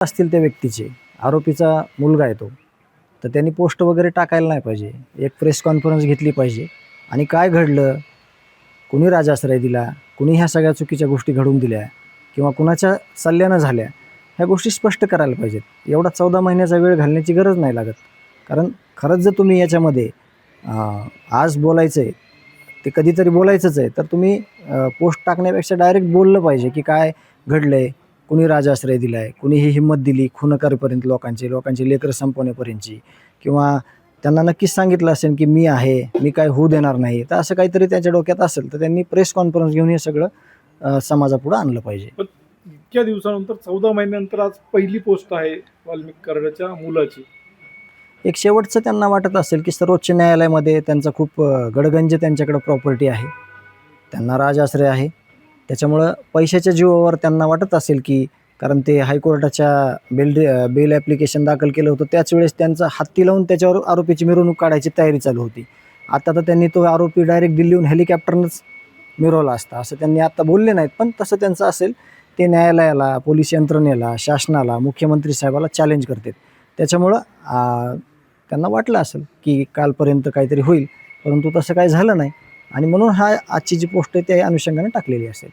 असतील त्या व्यक्तीचे, आरोपीचा मुलगा आहे तो, तर त्यांनी पोस्ट वगैरे टाकायला नाही पाहिजे. एक प्रेस कॉन्फरन्स घेतली पाहिजे आणि काय घडलं, कुणी राजाश्रय दिला, कुणी ह्या सगळ्या चुकीच्या गोष्टी घडवून दिल्या किंवा कुणाच्या सल्ल्यानं झाल्या, ह्या गोष्टी स्पष्ट करायला पाहिजेत. एवढा 14 महिन्याचा वेळ घालण्याची गरज नाही लागत. कारण खरंच जर तुम्ही याच्यामध्ये आज बोलायचं आहे, ते कधीतरी बोलायचंच आहे, तर तुम्ही पोस्ट टाकण्यापेक्षा डायरेक्ट बोललं पाहिजे की काय घडलं आहे, कुणी राजाश्रय दिला आहे, कुणी ही हिंमत दिली खून करेपर्यंत लोकांची लेकरं संपवण्यापर्यंतची, किंवा त्यांना नक्कीच सांगितलं असेल की मी आहे, मी काय होऊ देणार नाही. तर असं काहीतरी त्यांच्या डोक्यात असेल तर त्यांनी प्रेस कॉन्फरन्स घेऊन हे सगळं समाजापुढं आणलं पाहिजे. पण इतक्या दिवसानंतर 14 महिन्यानंतर आज पहिली पोस्ट आहे वाल्मिक कराडाच्या मुलाची. एक शेवटचं त्यांना वाटत असेल की सर्वोच्च न्यायालयामध्ये त्यांचा खूप गडगंज त्यांच्याकडं प्रॉपर्टी आहे, त्यांना राजाश्रय आहे. त्याच्यामुळं पैशाच्या जीवावर त्यांना वाटत असेल की, कारण ते हायकोर्टाच्या बेल ॲप्लिकेशन दाखल केलं होतं त्याच वेळेस त्यांचा हत्ती लावून त्याच्यावर आरोपीची मिरवणूक काढायची तयारी चालू होती. आता तर त्यांनी तो आरोपी डायरेक्ट दिल्लीहून हेलिकॉप्टरनंच मिरवला असता असं त्यांनी आत्ता बोलले नाहीत, पण तसं त्यांचं असेल. ते न्यायालयाला, पोलीस यंत्रणेला, शासनाला, मुख्यमंत्री साहेबाला चॅलेंज करतात. त्याच्यामुळं त्यांना वाटलं असेल की कालपर्यंत काहीतरी होईल, परंतु तसं काही झालं नाही आणि म्हणून आजची जी पोस्ट आहे त्या अनुषंगाने टाकलेली असेल.